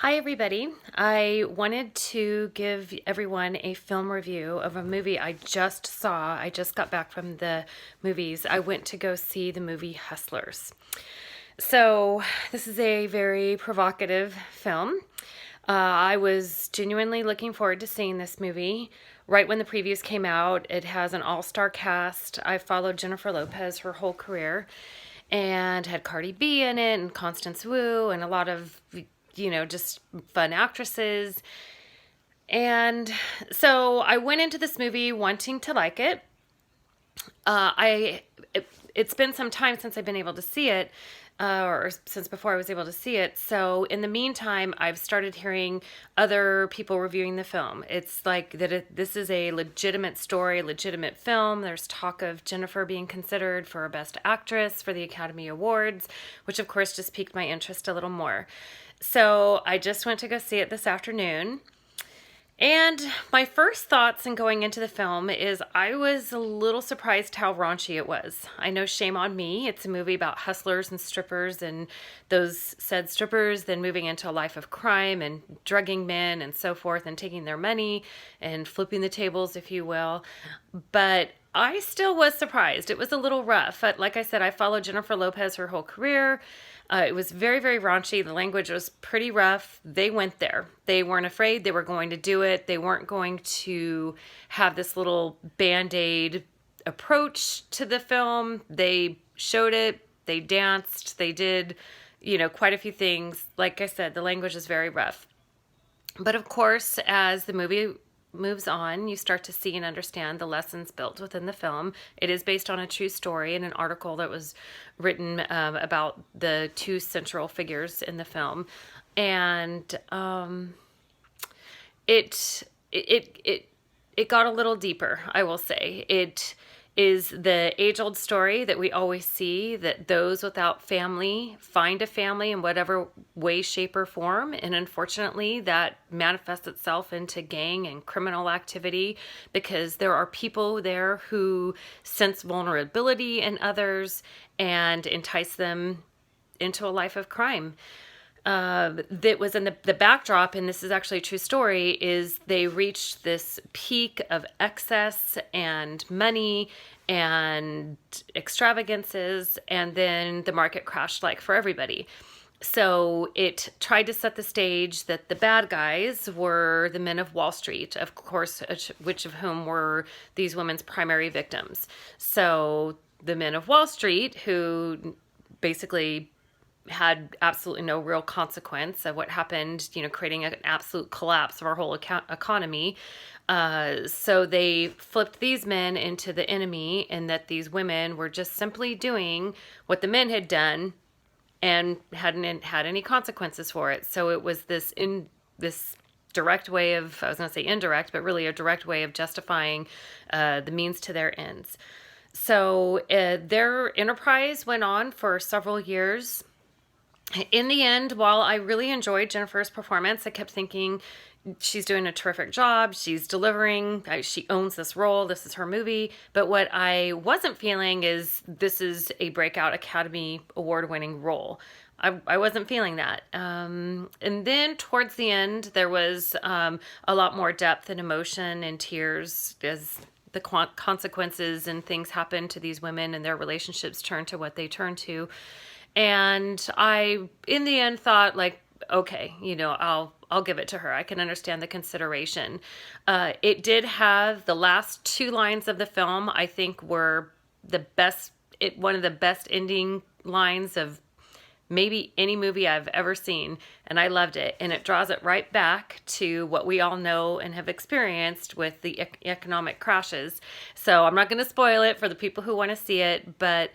Hi, everybody. I wanted to give everyone a film review of a movie I just saw. I just got back from the movies. I went to go see the movie Hustlers. So, this is a very provocative film. I was genuinely looking forward to seeing this movie. Right when the previews came out, it has an all star cast. I followed Jennifer Lopez her whole career and had Cardi B in it and Constance Wu and a lot of, just fun actresses. And so I went into this movie wanting to like it. It's been some time since I've been able to see it, or since before I was able to see it. So in the meantime, I've started hearing other people reviewing the film. It's like this is a legitimate story, legitimate film. There's talk of Jennifer being considered for Best Actress for the Academy Awards, which of course just piqued my interest a little more. So I just went to go see it this afternoon. And my first thoughts in going into the film is I was a little surprised how raunchy it was. I know, shame on me. It's a movie about hustlers and strippers and those said strippers then moving into a life of crime and drugging men and so forth and taking their money and flipping the tables, if you will. But I still was surprised. It was a little rough. But like I said, I followed Jennifer Lopez her whole career. It was very, very raunchy. The language was pretty rough. They went there. They weren't afraid. They were going to do it. They weren't going to have this little band-aid approach to the film. They showed it. They danced. They did, quite a few things. Like I said, the language is very rough. But of course, as the movie moves on, you start to see and understand the lessons built within the film. It is based on a true story and an article that was written about the two central figures in the film, and it got a little deeper. I will say it is the age-old story that we always see, that those without family find a family in whatever way, shape, or form. And unfortunately, that manifests itself into gang and criminal activity because there are people there who sense vulnerability in others and entice them into a life of crime. That was in the backdrop, and this is actually a true story, is they reached this peak of excess and money and extravagances, and then the market crashed like for everybody. So it tried to set the stage that the bad guys were the men of Wall Street, of course, which of whom were these women's primary victims. So the men of Wall Street, who basically had absolutely no real consequence of what happened, creating an absolute collapse of our whole economy. So they flipped these men into the enemy, and that these women were just simply doing what the men had done and hadn't had any consequences for it. So it was this direct way of, I was going to say indirect, but really a direct way of justifying the means to their ends. So their enterprise went on for several years. In the end, while I really enjoyed Jennifer's performance, I kept thinking she's doing a terrific job. She's delivering. She owns this role. This is her movie. But what I wasn't feeling is this is a breakout Academy Award winning role. I wasn't feeling that. And then towards the end, there was a lot more depth and emotion and tears as the consequences and things happen to these women and their relationships turn to what they turn to. And I, in the end, thought like, okay, I'll give it to her. I can understand the consideration. It did have the last two lines of the film, I think, were the best. One of the best ending lines of maybe any movie I've ever seen, and I loved it. And it draws it right back to what we all know and have experienced with the economic crashes. So I'm not going to spoil it for the people who want to see it, but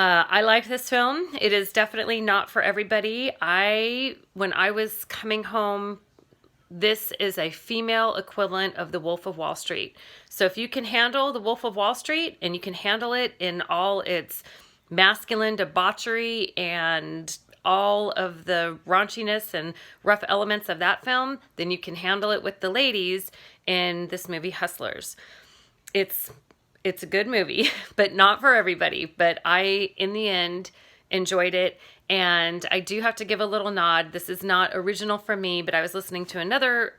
I liked this film. It is definitely not for everybody. When I was coming home, this is a female equivalent of The Wolf of Wall Street. So if you can handle The Wolf of Wall Street and you can handle it in all its masculine debauchery and all of the raunchiness and rough elements of that film, then you can handle it with the ladies in this movie Hustlers. It's a good movie, but not for everybody. But I, in the end, enjoyed it. And I do have to give a little nod. This is not original for me, but I was listening to another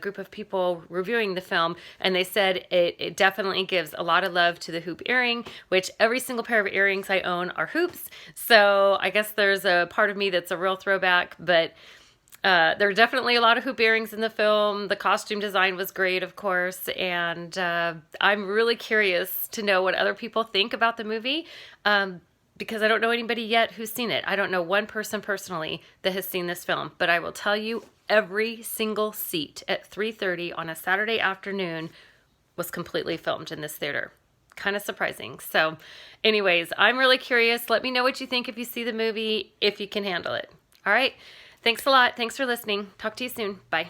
group of people reviewing the film, and they said it definitely gives a lot of love to the hoop earring, which every single pair of earrings I own are hoops. So I guess there's a part of me that's a real throwback, but there are definitely a lot of hoop earrings in the film. The costume design was great, of course, and I'm really curious to know what other people think about the movie. Because I don't know anybody yet who's seen it. I don't know one person personally that has seen this film, but I will tell you every single seat at 3:30 on a Saturday afternoon was completely filmed in this theater. Kind of surprising. So anyways, I'm really curious. Let me know what you think if you see the movie, if you can handle it. All right. Thanks a lot. Thanks for listening. Talk to you soon. Bye.